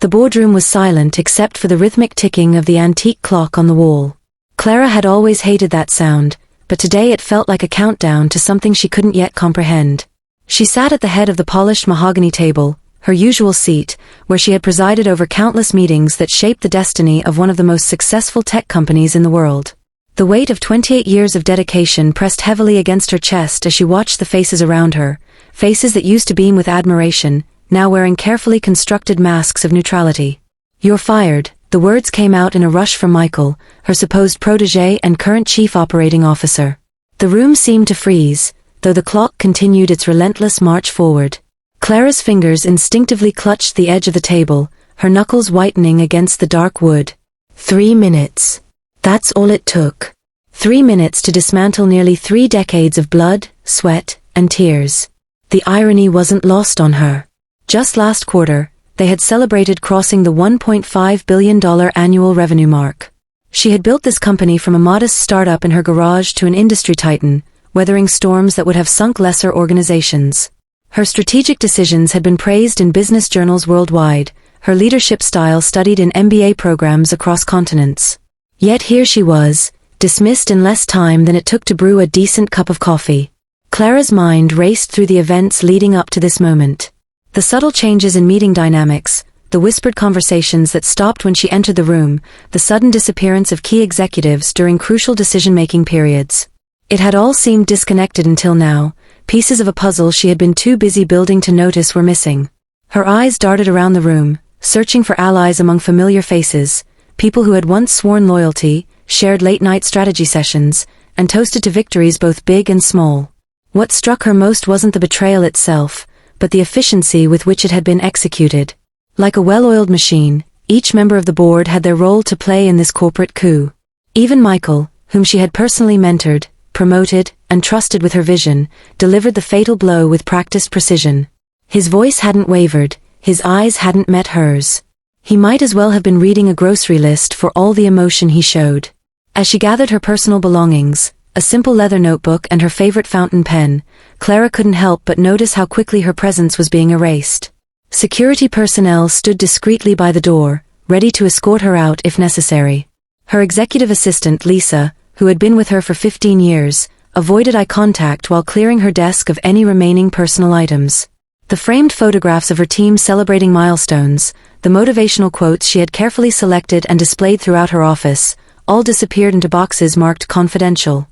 The boardroom was silent except for the rhythmic ticking of the antique clock on the wall. Clara had always hated that sound, but today it felt like a countdown to something she couldn't yet comprehend. She sat at the head of the polished mahogany table, her usual seat, where she had presided over countless meetings that shaped the destiny of one of the most successful tech companies in the world. The weight of 28 years of dedication pressed heavily against her chest as she watched the faces around her, faces that used to beam with admiration, now wearing carefully constructed masks of neutrality. "You're fired," the words came out in a rush from Michael, her supposed protégé and current chief operating officer. The room seemed to freeze, though the clock continued its relentless march forward. Clara's fingers instinctively clutched the edge of the table, her knuckles whitening against the dark wood. 3 minutes. That's all it took. 3 minutes to dismantle nearly 3 decades of blood, sweat, and tears. The irony wasn't lost on her. Just last quarter, they had celebrated crossing the $1.5 billion annual revenue mark. She had built this company from a modest startup in her garage to an industry titan, weathering storms that would have sunk lesser organizations. Her strategic decisions had been praised in business journals worldwide, her leadership style studied in MBA programs across continents. Yet here she was, dismissed in less time than it took to brew a decent cup of coffee. Clara's mind raced through the events leading up to this moment. The subtle changes in meeting dynamics, the whispered conversations that stopped when she entered the room, the sudden disappearance of key executives during crucial decision-making periods. It had all seemed disconnected until now. Pieces of a puzzle she had been too busy building to notice were missing. Her eyes darted around the room, searching for allies among familiar faces, people who had once sworn loyalty, shared late-night strategy sessions, and toasted to victories both big and small. What struck her most wasn't the betrayal itself, but the efficiency with which it had been executed. Like a well-oiled machine, each member of the board had their role to play in this corporate coup. Even Michael, whom she had personally mentored, promoted, and trusted with her vision, delivered the fatal blow with practiced precision. His voice hadn't wavered, his eyes hadn't met hers. He might as well have been reading a grocery list for all the emotion he showed. As she gathered her personal belongings, a simple leather notebook and her favorite fountain pen, Clara couldn't help but notice how quickly her presence was being erased. Security personnel stood discreetly by the door, ready to escort her out if necessary. Her executive assistant, Lisa, who had been with her for 15 years, avoided eye contact while clearing her desk of any remaining personal items. The framed photographs of her team celebrating milestones, the motivational quotes she had carefully selected and displayed throughout her office, all disappeared into boxes marked confidential.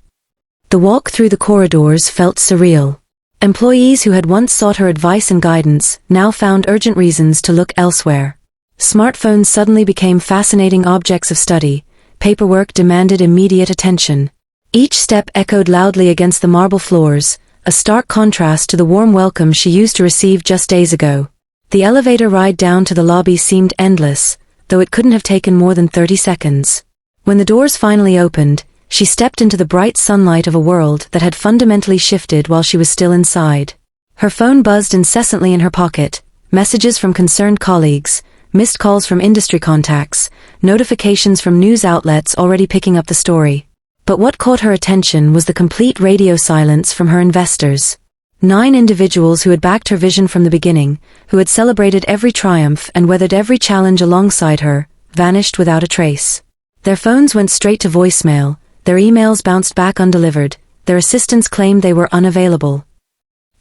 The walk through the corridors felt surreal. Employees who had once sought her advice and guidance now found urgent reasons to look elsewhere. Smartphones suddenly became fascinating objects of study. Paperwork demanded immediate attention. Each step echoed loudly against the marble floors, a stark contrast to the warm welcome she used to receive just days ago. The elevator ride down to the lobby seemed endless, though it couldn't have taken more than 30 seconds. When the doors finally opened, she stepped into the bright sunlight of a world that had fundamentally shifted while she was still inside. Her phone buzzed incessantly in her pocket, messages from concerned colleagues, missed calls from industry contacts, notifications from news outlets already picking up the story. But what caught her attention was the complete radio silence from her investors. 9 individuals who had backed her vision from the beginning, who had celebrated every triumph and weathered every challenge alongside her, vanished without a trace. Their phones went straight to voicemail, their emails bounced back undelivered, their assistants claimed they were unavailable.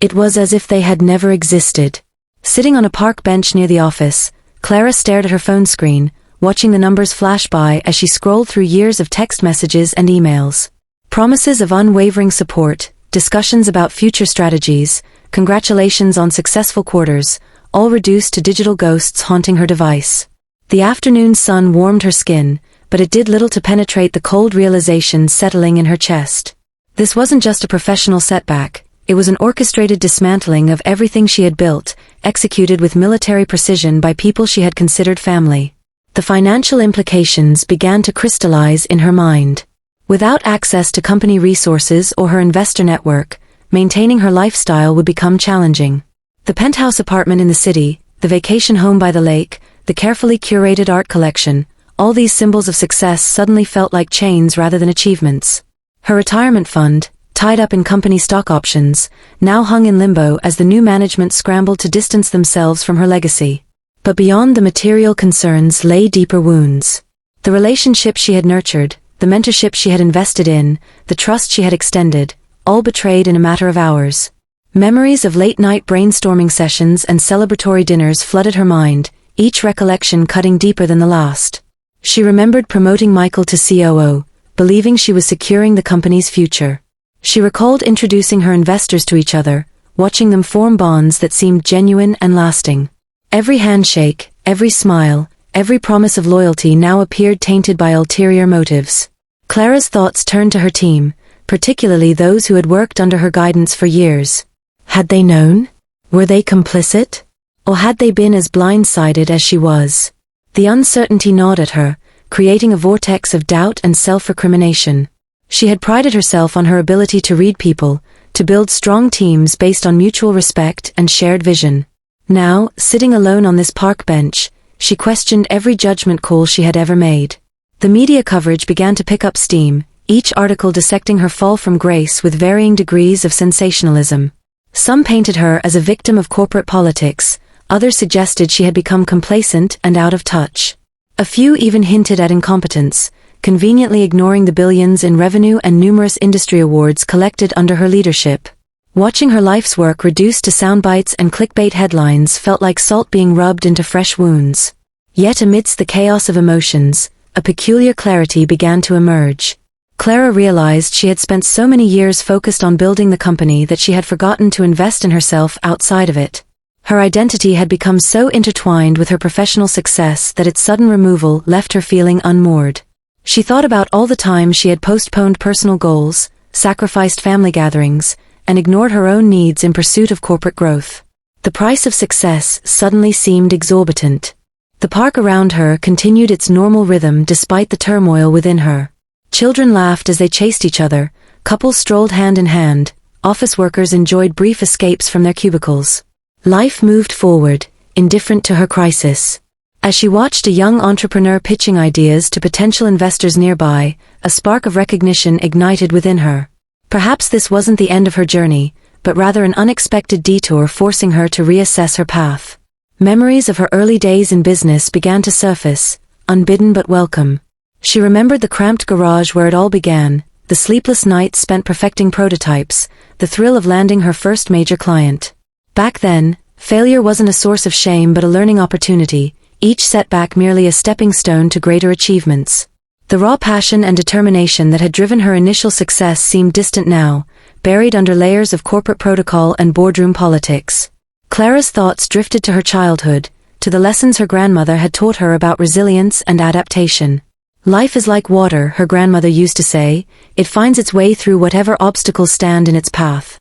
It was as if they had never existed. Sitting on a park bench near the office, Clara stared at her phone screen, watching the numbers flash by as she scrolled through years of text messages and emails. Promises of unwavering support, discussions about future strategies, congratulations on successful quarters, all reduced to digital ghosts haunting her device. The afternoon sun warmed her skin, but it did little to penetrate the cold realization settling in her chest. This wasn't just a professional setback, it was an orchestrated dismantling of everything she had built, executed with military precision by people she had considered family. The financial implications began to crystallize in her mind. Without access to company resources or her investor network, maintaining her lifestyle would become challenging. The penthouse apartment in the city, the vacation home by the lake, the carefully curated art collection, all these symbols of success suddenly felt like chains rather than achievements. Her retirement fund, tied up in company stock options, now hung in limbo as the new management scrambled to distance themselves from her legacy. But beyond the material concerns lay deeper wounds. The relationships she had nurtured, the mentorship she had invested in, the trust she had extended, all betrayed in a matter of hours. Memories of late-night brainstorming sessions and celebratory dinners flooded her mind, each recollection cutting deeper than the last. She remembered promoting Michael to COO, believing she was securing the company's future. She recalled introducing her investors to each other, watching them form bonds that seemed genuine and lasting. Every handshake, every smile, every promise of loyalty now appeared tainted by ulterior motives. Clara's thoughts turned to her team, particularly those who had worked under her guidance for years. Had they known? Were they complicit? Or had they been as blindsided as she was? The uncertainty gnawed at her, creating a vortex of doubt and self-recrimination. She had prided herself on her ability to read people, to build strong teams based on mutual respect and shared vision. Now, sitting alone on this park bench, she questioned every judgment call she had ever made. The media coverage began to pick up steam, each article dissecting her fall from grace with varying degrees of sensationalism. Some painted her as a victim of corporate politics, others suggested she had become complacent and out of touch. A few even hinted at incompetence, conveniently ignoring the billions in revenue and numerous industry awards collected under her leadership. Watching her life's work reduced to soundbites and clickbait headlines felt like salt being rubbed into fresh wounds. Yet amidst the chaos of emotions, a peculiar clarity began to emerge. Clara realized she had spent so many years focused on building the company that she had forgotten to invest in herself outside of it. Her identity had become so intertwined with her professional success that its sudden removal left her feeling unmoored. She thought about all the time she had postponed personal goals, sacrificed family gatherings, and ignored her own needs in pursuit of corporate growth. The price of success suddenly seemed exorbitant. The park around her continued its normal rhythm despite the turmoil within her. Children laughed as they chased each other, couples strolled hand in hand, office workers enjoyed brief escapes from their cubicles. Life moved forward, indifferent to her crisis. As she watched a young entrepreneur pitching ideas to potential investors nearby, a spark of recognition ignited within her. Perhaps this wasn't the end of her journey, but rather an unexpected detour forcing her to reassess her path. Memories of her early days in business began to surface, unbidden but welcome. She remembered the cramped garage where it all began, the sleepless nights spent perfecting prototypes, the thrill of landing her first major client. Back then, failure wasn't a source of shame but a learning opportunity, each setback merely a stepping stone to greater achievements. The raw passion and determination that had driven her initial success seemed distant now, buried under layers of corporate protocol and boardroom politics. Clara's thoughts drifted to her childhood, to the lessons her grandmother had taught her about resilience and adaptation. Life is like water, her grandmother used to say, it finds its way through whatever obstacles stand in its path.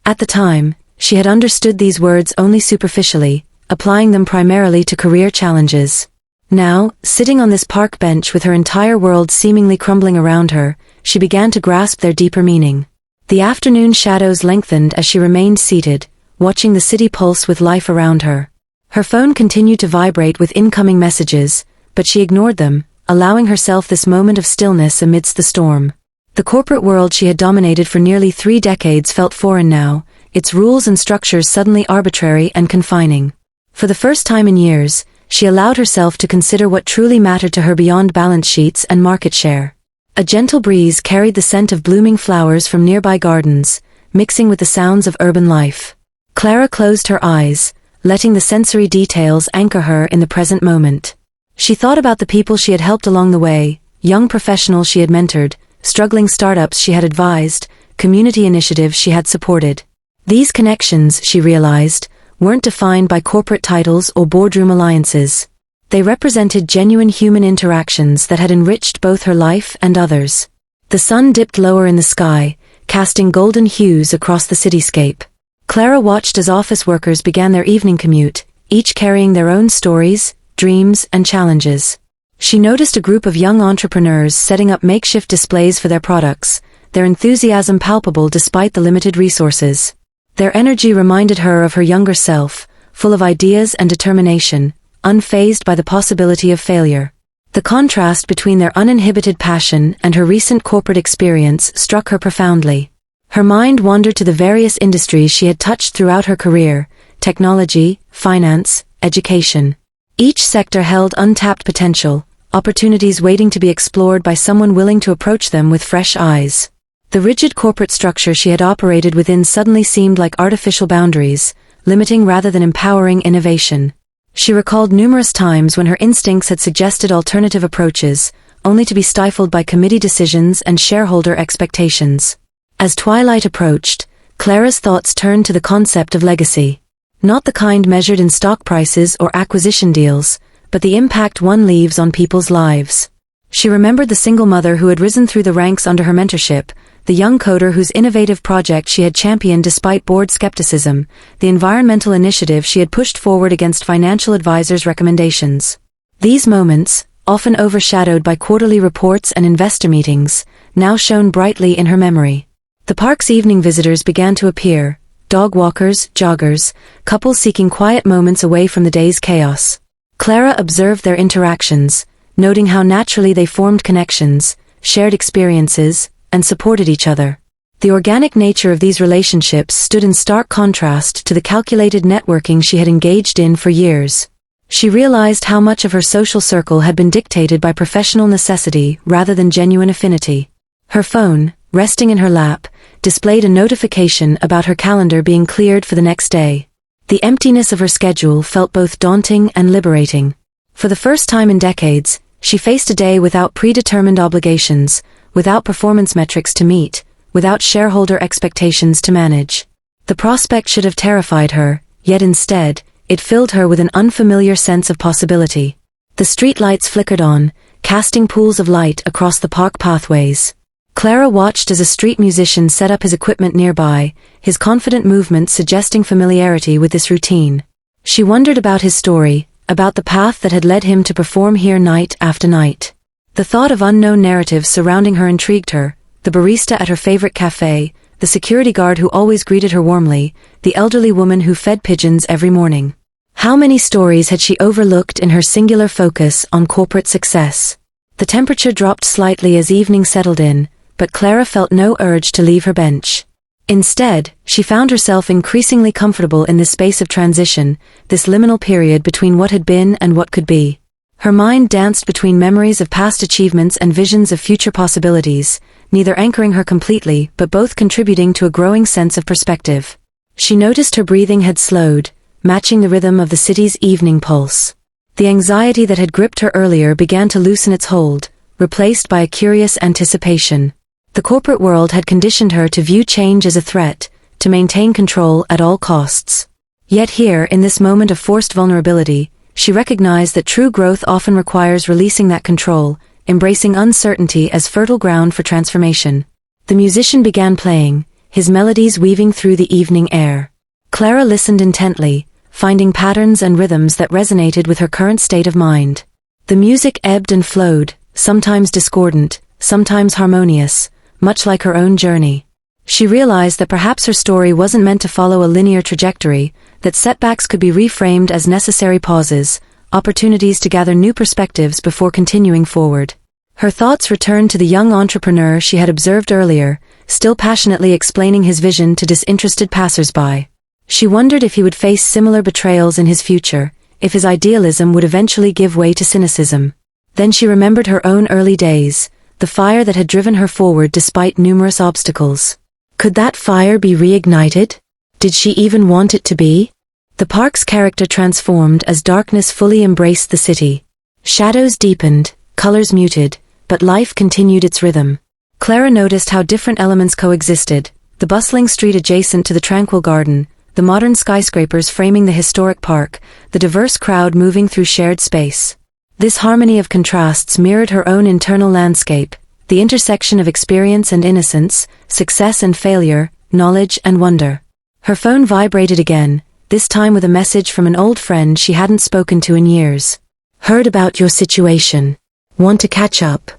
At the time, she had understood these words only superficially, applying them primarily to career challenges. Now, sitting on this park bench with her entire world seemingly crumbling around her, she began to grasp their deeper meaning. The afternoon shadows lengthened as she remained seated, watching the city pulse with life around her. Her phone continued to vibrate with incoming messages, but she ignored them, allowing herself this moment of stillness amidst the storm. The corporate world she had dominated for nearly 3 decades felt foreign now, its rules and structures suddenly arbitrary and confining. For the first time in years, she allowed herself to consider what truly mattered to her beyond balance sheets and market share. A gentle breeze carried the scent of blooming flowers from nearby gardens, mixing with the sounds of urban life. Clara closed her eyes, letting the sensory details anchor her in the present moment. She thought about the people she had helped along the way, young professionals she had mentored, struggling startups she had advised, community initiatives she had supported. These connections, she realized, weren't defined by corporate titles or boardroom alliances. They represented genuine human interactions that had enriched both her life and others. The sun dipped lower in the sky, casting golden hues across the cityscape. Clara watched as office workers began their evening commute, each carrying their own stories, dreams, and challenges. She noticed a group of young entrepreneurs setting up makeshift displays for their products, their enthusiasm palpable despite the limited resources. Their energy reminded her of her younger self, full of ideas and determination, unfazed by the possibility of failure. The contrast between their uninhibited passion and her recent corporate experience struck her profoundly. Her mind wandered to the various industries she had touched throughout her career: technology, finance, education. Each sector held untapped potential, opportunities waiting to be explored by someone willing to approach them with fresh eyes. The rigid corporate structure she had operated within suddenly seemed like artificial boundaries, limiting rather than empowering innovation. She recalled numerous times when her instincts had suggested alternative approaches, only to be stifled by committee decisions and shareholder expectations. As twilight approached, Clara's thoughts turned to the concept of legacy. Not the kind measured in stock prices or acquisition deals, but the impact one leaves on people's lives. She remembered the single mother who had risen through the ranks under her mentorship, the young coder whose innovative project she had championed despite board skepticism, the environmental initiative she had pushed forward against financial advisors' recommendations. These moments, often overshadowed by quarterly reports and investor meetings, now shone brightly in her memory. The park's evening visitors began to appear, dog walkers, joggers, couples seeking quiet moments away from the day's chaos. Clara observed their interactions, noting how naturally they formed connections, shared experiences, and supported each other. The organic nature of these relationships stood in stark contrast to the calculated networking she had engaged in for years. She realized how much of her social circle had been dictated by professional necessity rather than genuine affinity. Her phone, resting in her lap, displayed a notification about her calendar being cleared for the next day. The emptiness of her schedule felt both daunting and liberating. For the first time in decades, she faced a day without predetermined obligations, without performance metrics to meet, without shareholder expectations to manage. The prospect should have terrified her, yet instead, it filled her with an unfamiliar sense of possibility. The streetlights flickered on, casting pools of light across the park pathways. Clara watched as a street musician set up his equipment nearby, his confident movements suggesting familiarity with this routine. She wondered about his story, about the path that had led him to perform here night after night. The thought of unknown narratives surrounding her intrigued her, the barista at her favorite cafe, the security guard who always greeted her warmly, the elderly woman who fed pigeons every morning. How many stories had she overlooked in her singular focus on corporate success? The temperature dropped slightly as evening settled in, but Clara felt no urge to leave her bench. Instead, she found herself increasingly comfortable in this space of transition, this liminal period between what had been and what could be. Her mind danced between memories of past achievements and visions of future possibilities, neither anchoring her completely but both contributing to a growing sense of perspective. She noticed her breathing had slowed, matching the rhythm of the city's evening pulse. The anxiety that had gripped her earlier began to loosen its hold, replaced by a curious anticipation. The corporate world had conditioned her to view change as a threat, to maintain control at all costs. Yet here, in this moment of forced vulnerability, she recognized that true growth often requires releasing that control, embracing uncertainty as fertile ground for transformation. The musician began playing, his melodies weaving through the evening air. Clara listened intently, finding patterns and rhythms that resonated with her current state of mind. The music ebbed and flowed, sometimes discordant, sometimes harmonious, much like her own journey. She realized that perhaps her story wasn't meant to follow a linear trajectory, that setbacks could be reframed as necessary pauses, opportunities to gather new perspectives before continuing forward. Her thoughts returned to the young entrepreneur she had observed earlier, still passionately explaining his vision to disinterested passers-by. She wondered if he would face similar betrayals in his future, if his idealism would eventually give way to cynicism. Then she remembered her own early days, the fire that had driven her forward despite numerous obstacles. Could that fire be reignited? Did she even want it to be? The park's character transformed as darkness fully embraced the city. Shadows deepened, colors muted, but life continued its rhythm. Clara noticed how different elements coexisted, the bustling street adjacent to the tranquil garden, the modern skyscrapers framing the historic park, the diverse crowd moving through shared space. This harmony of contrasts mirrored her own internal landscape, the intersection of experience and innocence, success and failure, knowledge and wonder. Her phone vibrated again, this time with a message from an old friend she hadn't spoken to in years. Heard about your situation. Want to catch up?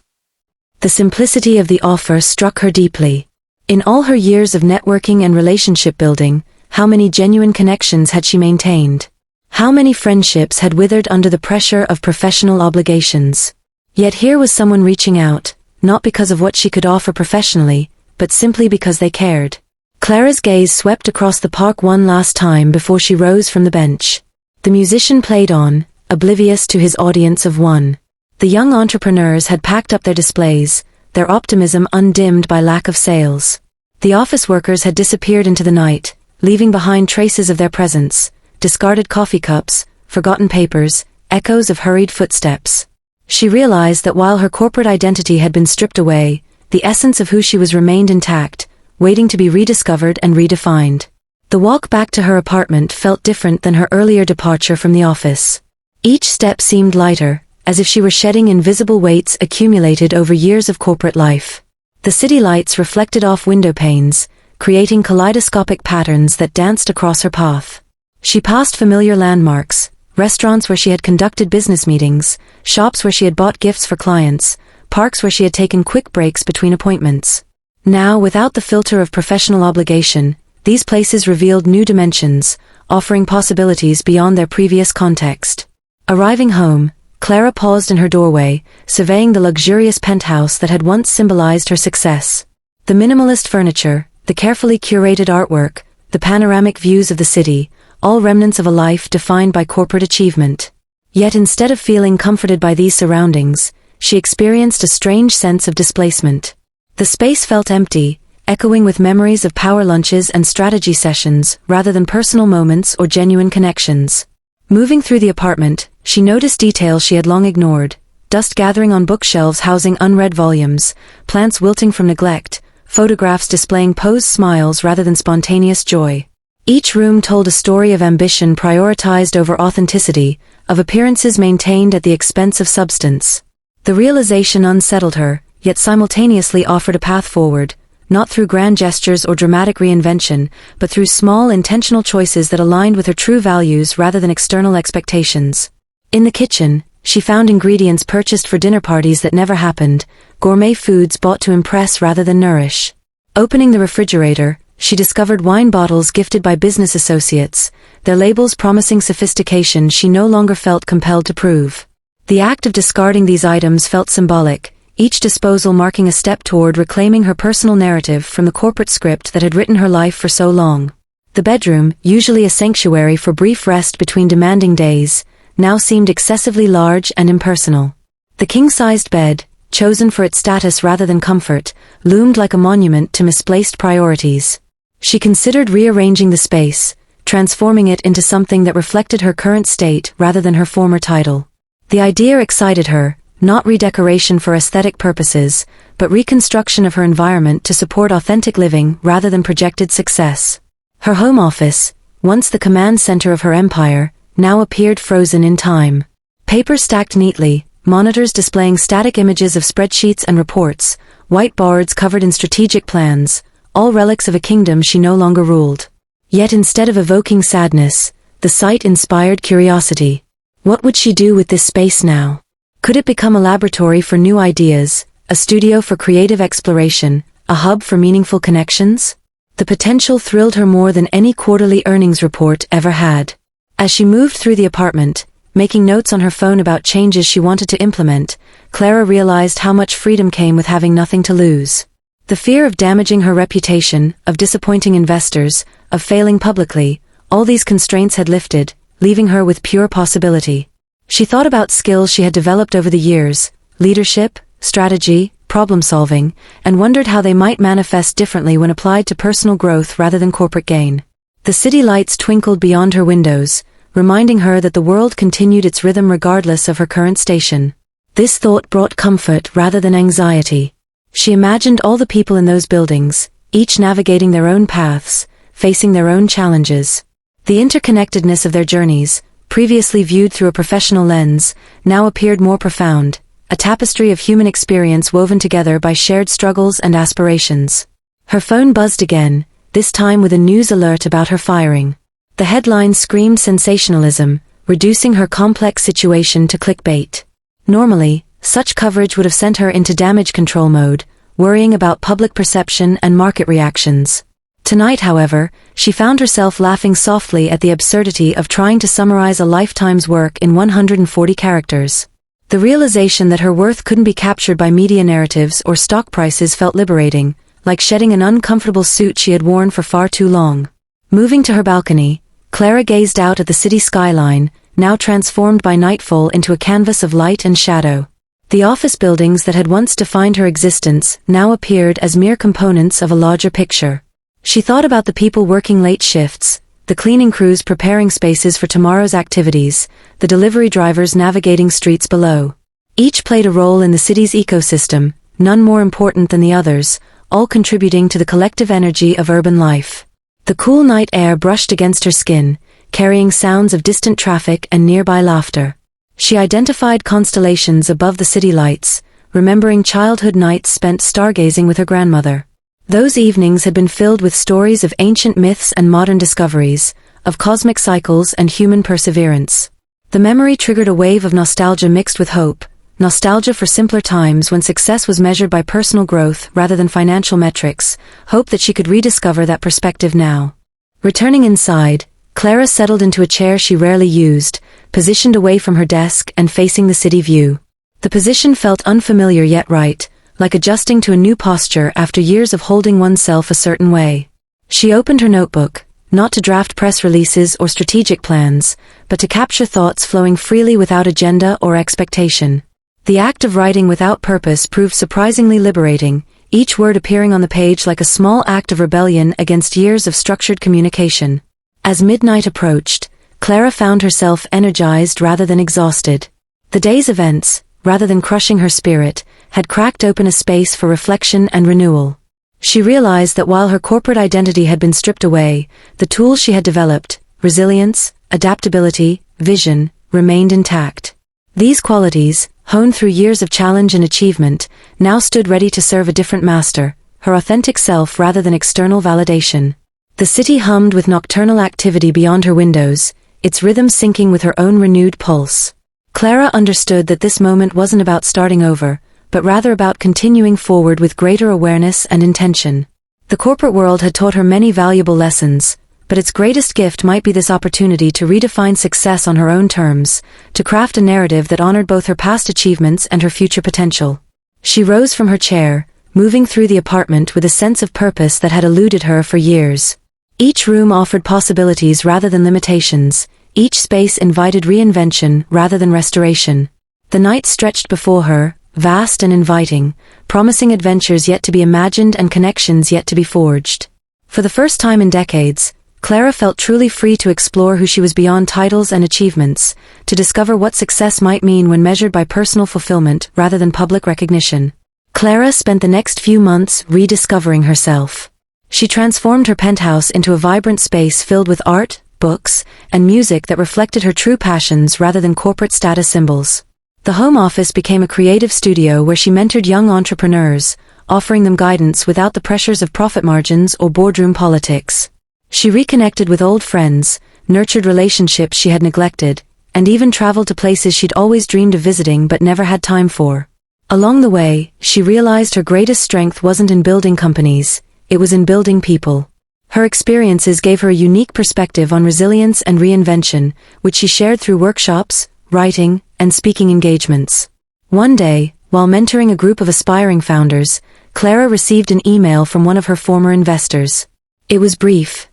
The simplicity of the offer struck her deeply. In all her years of networking and relationship building, how many genuine connections had she maintained? How many friendships had withered under the pressure of professional obligations? Yet here was someone reaching out, not because of what she could offer professionally, but simply because they cared. Clara's gaze swept across the park one last time before she rose from the bench. The musician played on, oblivious to his audience of one. The young entrepreneurs had packed up their displays, their optimism undimmed by lack of sales. The office workers had disappeared into the night, leaving behind traces of their presence, discarded coffee cups, forgotten papers, echoes of hurried footsteps. She realized that while her corporate identity had been stripped away, the essence of who she was remained intact, waiting to be rediscovered and redefined. The walk back to her apartment felt different than her earlier departure from the office. Each step seemed lighter, as if she were shedding invisible weights accumulated over years of corporate life. The city lights reflected off window panes, creating kaleidoscopic patterns that danced across her path. She passed familiar landmarks, restaurants where she had conducted business meetings, shops where she had bought gifts for clients, parks where she had taken quick breaks between appointments. Now, without the filter of professional obligation, these places revealed new dimensions, offering possibilities beyond their previous context. Arriving home, Clara paused in her doorway, surveying the luxurious penthouse that had once symbolized her success. The minimalist furniture, the carefully curated artwork, the panoramic views of the city, all remnants of a life defined by corporate achievement. Yet instead of feeling comforted by these surroundings, she experienced a strange sense of displacement. The space felt empty, echoing with memories of power lunches and strategy sessions rather than personal moments or genuine connections. Moving through the apartment, she noticed details she had long ignored: dust gathering on bookshelves housing unread volumes, plants wilting from neglect, photographs displaying posed smiles rather than spontaneous joy. Each room told a story of ambition prioritized over authenticity, of appearances maintained at the expense of substance. The realization unsettled her, yet simultaneously offered a path forward, not through grand gestures or dramatic reinvention, but through small intentional choices that aligned with her true values rather than external expectations. In the kitchen, she found ingredients purchased for dinner parties that never happened, gourmet foods bought to impress rather than nourish. Opening the refrigerator, she discovered wine bottles gifted by business associates, their labels promising sophistication she no longer felt compelled to prove. The act of discarding these items felt symbolic, each disposal marking a step toward reclaiming her personal narrative from the corporate script that had written her life for so long. The bedroom, usually a sanctuary for brief rest between demanding days, now seemed excessively large and impersonal. The king-sized bed, chosen for its status rather than comfort, loomed like a monument to misplaced priorities. She considered rearranging the space, transforming it into something that reflected her current state rather than her former title. The idea excited her, not redecoration for aesthetic purposes, but reconstruction of her environment to support authentic living rather than projected success. Her home office, once the command center of her empire, now appeared frozen in time. Papers stacked neatly, monitors displaying static images of spreadsheets and reports, whiteboards covered in strategic plans, all relics of a kingdom she no longer ruled. Yet instead of evoking sadness, the sight inspired curiosity. What would she do with this space now? Could it become a laboratory for new ideas, a studio for creative exploration, a hub for meaningful connections? The potential thrilled her more than any quarterly earnings report ever had. As she moved through the apartment, making notes on her phone about changes she wanted to implement, Clara realized how much freedom came with having nothing to lose. The fear of damaging her reputation, of disappointing investors, of failing publicly, all these constraints had lifted, leaving her with pure possibility. She thought about skills she had developed over the years: leadership, strategy, problem-solving, and wondered how they might manifest differently when applied to personal growth rather than corporate gain. The city lights twinkled beyond her windows, reminding her that the world continued its rhythm regardless of her current station. This thought brought comfort rather than anxiety. She imagined all the people in those buildings, each navigating their own paths, facing their own challenges. The interconnectedness of their journeys, previously viewed through a professional lens, now appeared more profound, a tapestry of human experience woven together by shared struggles and aspirations. Her phone buzzed again, this time with a news alert about her firing. The headline screamed sensationalism, reducing her complex situation to clickbait. Normally, such coverage would have sent her into damage control mode, worrying about public perception and market reactions. Tonight, however, she found herself laughing softly at the absurdity of trying to summarize a lifetime's work in 140 characters. The realization that her worth couldn't be captured by media narratives or stock prices felt liberating, like shedding an uncomfortable suit she had worn for far too long. Moving to her balcony, Clara gazed out at the city skyline, now transformed by nightfall into a canvas of light and shadow. The office buildings that had once defined her existence now appeared as mere components of a larger picture. She thought about the people working late shifts, the cleaning crews preparing spaces for tomorrow's activities, the delivery drivers navigating streets below. Each played a role in the city's ecosystem, none more important than the others, all contributing to the collective energy of urban life. The cool night air brushed against her skin, carrying sounds of distant traffic and nearby laughter. She identified constellations above the city lights, remembering childhood nights spent stargazing with her grandmother. Those evenings had been filled with stories of ancient myths and modern discoveries, of cosmic cycles and human perseverance. The memory triggered a wave of nostalgia mixed with hope, nostalgia for simpler times when success was measured by personal growth rather than financial metrics, hope that she could rediscover that perspective now. Returning inside, Clara settled into a chair she rarely used, positioned away from her desk and facing the city view. The position felt unfamiliar yet right, like adjusting to a new posture after years of holding oneself a certain way. She opened her notebook, not to draft press releases or strategic plans, but to capture thoughts flowing freely without agenda or expectation. The act of writing without purpose proved surprisingly liberating, each word appearing on the page like a small act of rebellion against years of structured communication. As midnight approached, Clara found herself energized rather than exhausted. The day's events, rather than crushing her spirit, had cracked open a space for reflection and renewal. She realized that while her corporate identity had been stripped away, the tools she had developed, resilience, adaptability, vision, remained intact. These qualities, honed through years of challenge and achievement, now stood ready to serve a different master, her authentic self rather than external validation. The city hummed with nocturnal activity beyond her windows, its rhythm syncing with her own renewed pulse. Clara understood that this moment wasn't about starting over, but rather about continuing forward with greater awareness and intention. The corporate world had taught her many valuable lessons, but its greatest gift might be this opportunity to redefine success on her own terms, to craft a narrative that honored both her past achievements and her future potential. She rose from her chair, moving through the apartment with a sense of purpose that had eluded her for years. Each room offered possibilities rather than limitations, each space invited reinvention rather than restoration. The night stretched before her, vast and inviting, promising adventures yet to be imagined and connections yet to be forged. For the first time in decades, Clara felt truly free to explore who she was beyond titles and achievements, to discover what success might mean when measured by personal fulfillment rather than public recognition. Clara spent the next few months rediscovering herself. She transformed her penthouse into a vibrant space filled with art, books, and music that reflected her true passions rather than corporate status symbols. The home office became a creative studio where she mentored young entrepreneurs, offering them guidance without the pressures of profit margins or boardroom politics. She reconnected with old friends, nurtured relationships she had neglected, and even traveled to places she'd always dreamed of visiting but never had time for. Along the way, she realized her greatest strength wasn't in building companies, it was in building people. Her experiences gave her a unique perspective on resilience and reinvention, which she shared through workshops, writing, and speaking engagements. One day, while mentoring a group of aspiring founders, Clara received an email from one of her former investors. It was brief.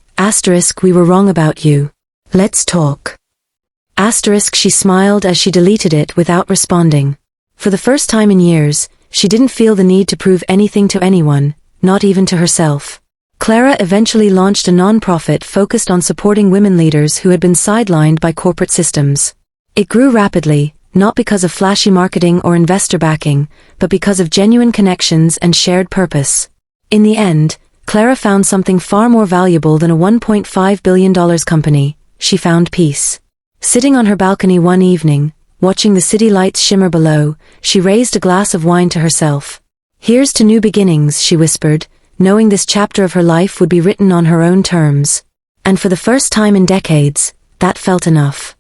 "We were wrong about you. Let's talk." She smiled as she deleted it without responding. For the first time in years, she didn't feel the need to prove anything to anyone, not even to herself. Clara eventually launched a nonprofit focused on supporting women leaders who had been sidelined by corporate systems. It grew rapidly, not because of flashy marketing or investor backing, but because of genuine connections and shared purpose. In the end, Clara found something far more valuable than a $1.5 billion company. She found peace. Sitting on her balcony one evening, watching the city lights shimmer below, she raised a glass of wine to herself. "Here's to new beginnings," she whispered, knowing this chapter of her life would be written on her own terms. And for the first time in decades, that felt enough.